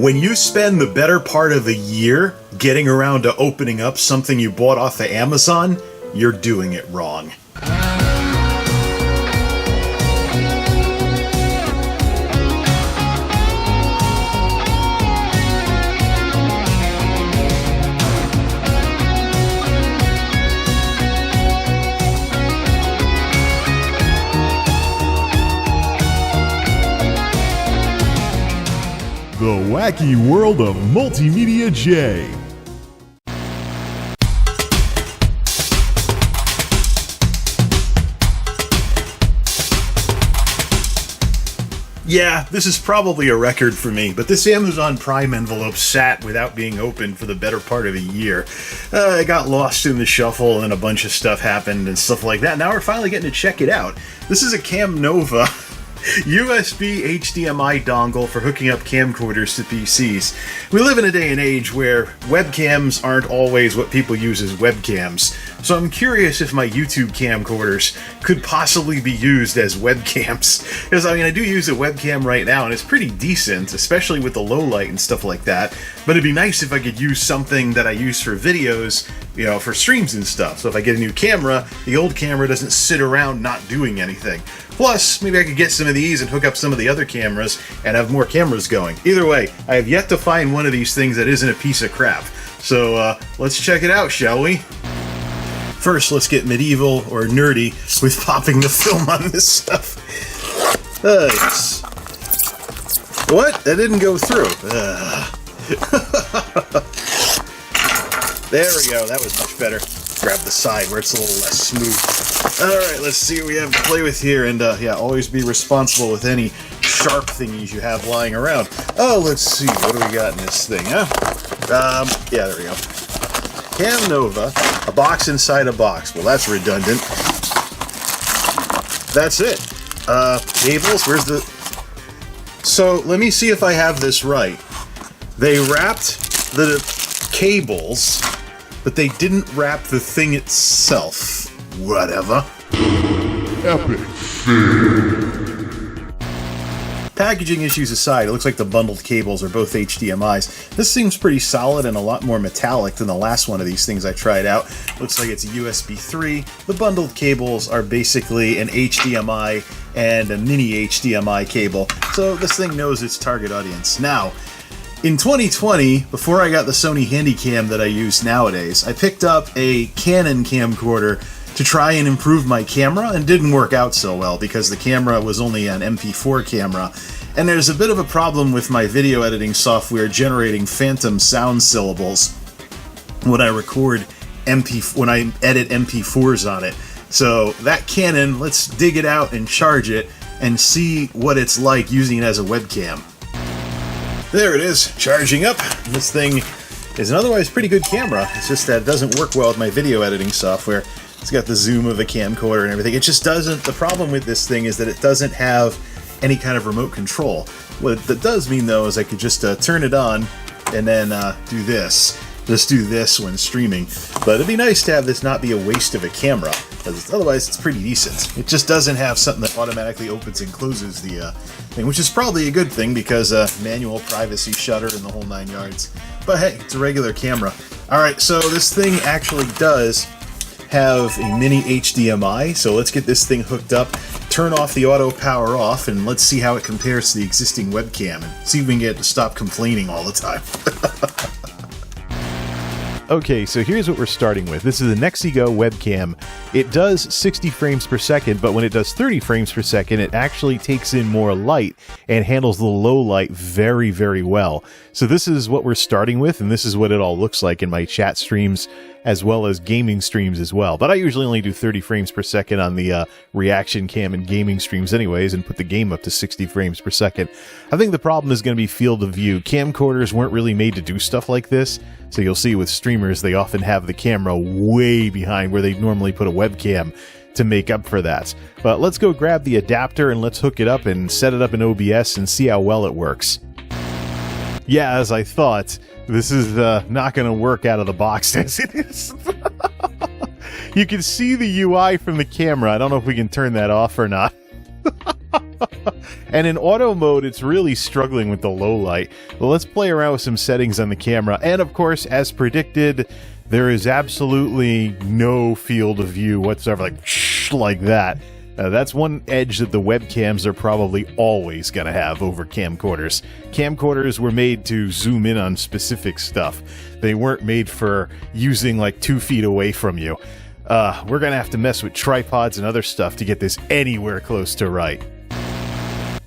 When you spend the better part of a year getting around to opening up something you bought off of Amazon, you're doing it wrong. The wacky world of MultimediaJay. Yeah, this is probably a record for me, but this Amazon Prime envelope sat without being opened for the better part of a year. I got lost in the shuffle and a bunch of stuff happened and stuff like that. Now we're finally getting to check it out. This is a CamNova USB HDMI dongle for hooking up camcorders to PCs. We live in a day and age where webcams aren't always what people use as webcams, so I'm curious if my YouTube camcorders could possibly be used as webcams. Because, I mean, I do use a webcam right now, and it's pretty decent, especially with the low light and stuff like that, but it'd be nice if I could use something that I use for videos, you know, for streams and stuff. So if I get a new camera, the old camera doesn't sit around not doing anything. Plus, maybe I could get some of these and hook up some of the other cameras and have more cameras going. Either way, I have yet to find one of these things that isn't a piece of crap. So let's check it out, shall we? First, let's get medieval or nerdy with popping the film on this stuff. Yes. What? That didn't go through. There we go. That was much better. Grab the side where it's a little less smooth. Alright, let's see what we have to play with here, and yeah, always be responsible with any sharp thingies you have lying around. Oh, let's see, what do we got in this thing, huh? Yeah, there we go. CamNova, a box inside a box. Well, that's redundant. That's it. Cables, where's the... So, let me see if I have this right. They wrapped the cables, but they didn't wrap the thing itself. Whatever. Epic fail. Packaging issues aside, it looks like the bundled cables are both HDMIs. This seems pretty solid and a lot more metallic than the last one of these things I tried out. Looks like it's a USB 3. The bundled cables are basically an HDMI and a mini HDMI cable, so this thing knows its target audience. Now, in 2020, before I got the Sony Handycam that I use nowadays, I picked up a Canon camcorder to try and improve my camera, and didn't work out so well because the camera was only an MP4 camera, and there's a bit of a problem with my video editing software generating phantom sound syllables when I record when I edit MP4s on it. So that Canon, let's dig it out and charge it and see what it's like using it as a webcam. There it is, charging up. This thing is an otherwise pretty good camera. It's just that it doesn't work well with my video editing software. It's got the zoom of a camcorder and everything. It just doesn't, the problem with this thing is that it doesn't have any kind of remote control. What that does mean though is I could just turn it on and then do this. Just do this when streaming. But it'd be nice to have this not be a waste of a camera, because otherwise it's pretty decent. It just doesn't have something that automatically opens and closes the thing, which is probably a good thing because manual privacy shutter and the whole 9 yards. But hey, it's a regular camera. Alright, so this thing actually does have a mini HDMI, so let's get this thing hooked up, turn off the auto power off, and let's see how it compares to the existing webcam, and see if we can get it to stop complaining all the time. Okay, so here's what we're starting with. This is a Nexigo webcam. It does 60 frames per second, but when it does 30 frames per second, it actually takes in more light and handles the low light very, very well. So this is what we're starting with, and this is what it all looks like in my chat streams, as well as gaming streams as well. But I usually only do 30 frames per second on the reaction cam and gaming streams anyways, and put the game up to 60 frames per second. I think the problem is going to be field of view. Camcorders weren't really made to do stuff like this, so you'll see with streamers they often have the camera way behind where they normally put a webcam to make up for that. But let's go grab the adapter and let's hook it up and set it up in OBS and see how well it works. Yeah, as I thought, this is not going to work out of the box as it is. You can see the UI from the camera. I don't know if we can turn that off or not. And in auto mode, it's really struggling with the low light. Well, let's play around with some settings on the camera. And of course, as predicted, there is absolutely no field of view whatsoever, like that. That's one edge that the webcams are probably always going to have over camcorders. Camcorders were made to zoom in on specific stuff. They weren't made for using like 2 feet away from you. We're going to have to mess with tripods and other stuff to get this anywhere close to right.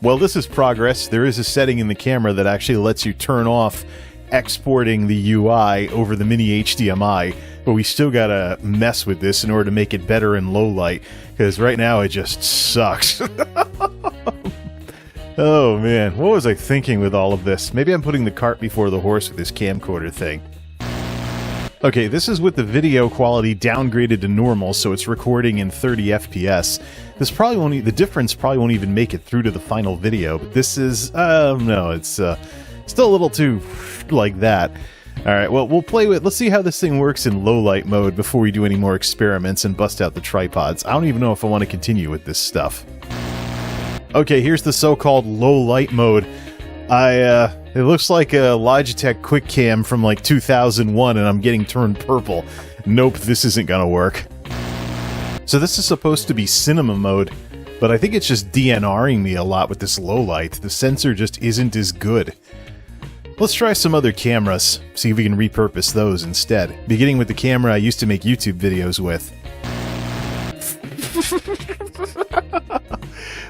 Well, this is progress. There is a setting in the camera that actually lets you turn off exporting the UI over the mini HDMI, but we still gotta mess with this in order to make it better in low light, because right now it just sucks. Oh man, what was I thinking with all of this? Maybe I'm putting the cart before the horse with this camcorder thing. Okay, this is with the video quality downgraded to normal, so it's recording in 30 FPS. This probably won't, the difference probably won't even make it through to the final video, but this is, no, it's still a little too like that. Alright, well, we'll play with, let's see how this thing works in low light mode before we do any more experiments and bust out the tripods. I don't even know if I want to continue with this stuff. Okay, here's the so-called low light mode. It looks like a Logitech Quick Cam from like 2001 and I'm getting turned purple. Nope, this isn't gonna work. So this is supposed to be cinema mode, but I think it's just DNRing me a lot with this low light. The sensor just isn't as good. Let's try some other cameras, see if we can repurpose those instead. Beginning with the camera I used to make YouTube videos with.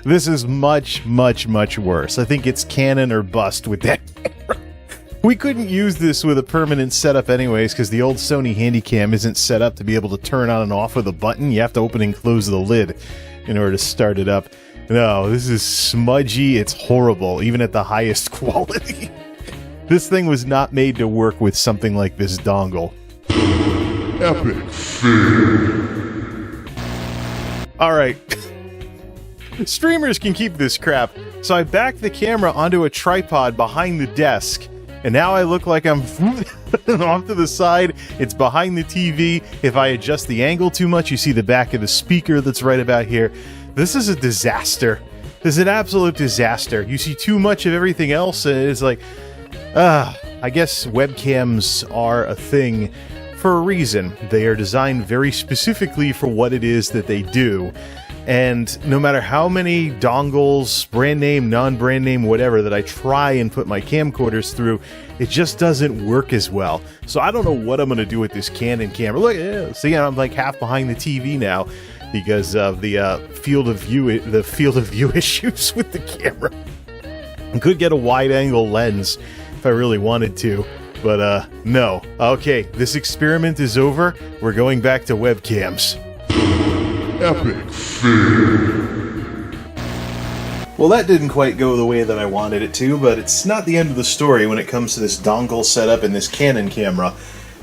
This is much, much, much worse. I think it's Canon or bust with that camera. We couldn't use this with a permanent setup anyways, because the old Sony Handycam isn't set up to be able to turn on and off with a button. You have to open and close the lid in order to start it up. No, this is smudgy. It's horrible, even at the highest quality. This thing was not made to work with something like this dongle. Epic fail. Alright. Streamers can keep this crap. So I backed the camera onto a tripod behind the desk. And now I look like I'm off to the side. It's behind the TV. If I adjust the angle too much, you see the back of the speaker that's right about here. This is a disaster. This is an absolute disaster. You see too much of everything else, and it's like... I guess webcams are a thing for a reason. They are designed very specifically for what it is that they do. And no matter how many dongles, brand name, non-brand name, whatever, that I try and put my camcorders through, it just doesn't work as well. So I don't know what I'm going to do with this Canon camera. Look, yeah, see, I'm like half behind the TV now because of the field of view issues with the camera. I could get a wide-angle lens if I really wanted to, but no. Okay, this experiment is over. We're going back to webcams. Epic fail. Well, that didn't quite go the way that I wanted it to, but it's not the end of the story when it comes to this dongle setup in this Canon camera.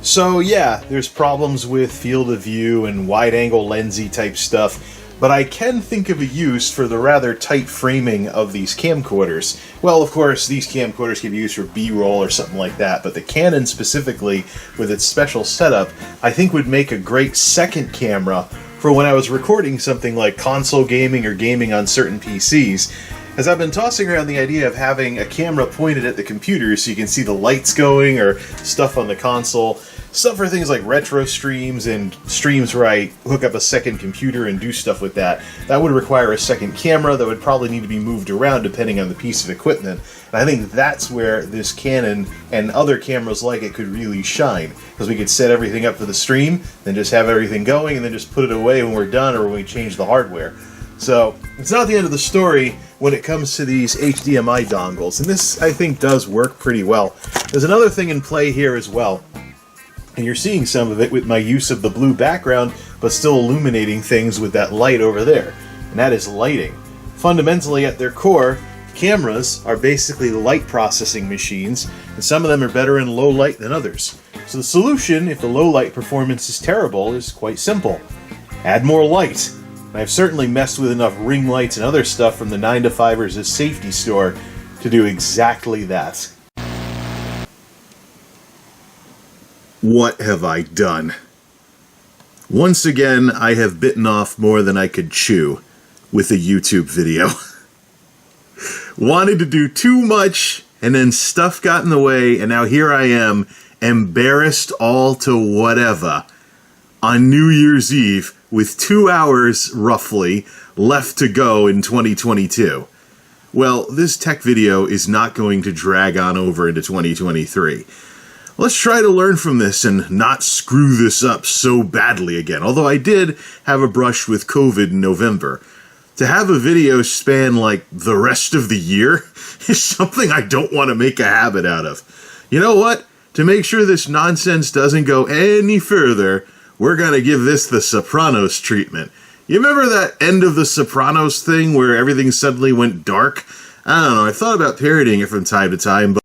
So yeah, there's problems with field of view and wide-angle lensy type stuff, but I can think of a use for the rather tight framing of these camcorders. Well, of course, these camcorders can be used for B-roll or something like that, but the Canon specifically, with its special setup, I think would make a great second camera for when I was recording something like console gaming or gaming on certain PCs. As I've been tossing around the idea of having a camera pointed at the computer so you can see the lights going or stuff on the console, stuff for things like retro streams and streams where I hook up a second computer and do stuff with that. That would require a second camera that would probably need to be moved around depending on the piece of equipment. And I think that's where this Canon and other cameras like it could really shine, because we could set everything up for the stream, then just have everything going, and then just put it away when we're done or when we change the hardware. So, it's not the end of the story when it comes to these HDMI dongles, and this, I think, does work pretty well. There's another thing in play here as well, and you're seeing some of it with my use of the blue background, but still illuminating things with that light over there, and that is lighting. Fundamentally, at their core, cameras are basically light processing machines, and some of them are better in low light than others. So the solution, if the low light performance is terrible, is quite simple. Add more light. I've certainly messed with enough ring lights and other stuff from the 9to5ers' safety store to do exactly that. What have I done? Once again, I have bitten off more than I could chew with a YouTube video. Wanted to do too much, and then stuff got in the way, and now here I am, embarrassed all to whatever, on New Year's Eve, with 2 hours, roughly, left to go in 2022. Well, this tech video is not going to drag on over into 2023. Let's try to learn from this and not screw this up so badly again, although I did have a brush with COVID in November. To have a video span like the rest of the year is something I don't want to make a habit out of. You know what? To make sure this nonsense doesn't go any further, we're going to give this the Sopranos treatment. You remember that end of the Sopranos thing where everything suddenly went dark? I don't know, I thought about parodying it from time to time, but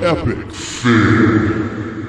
epic fail.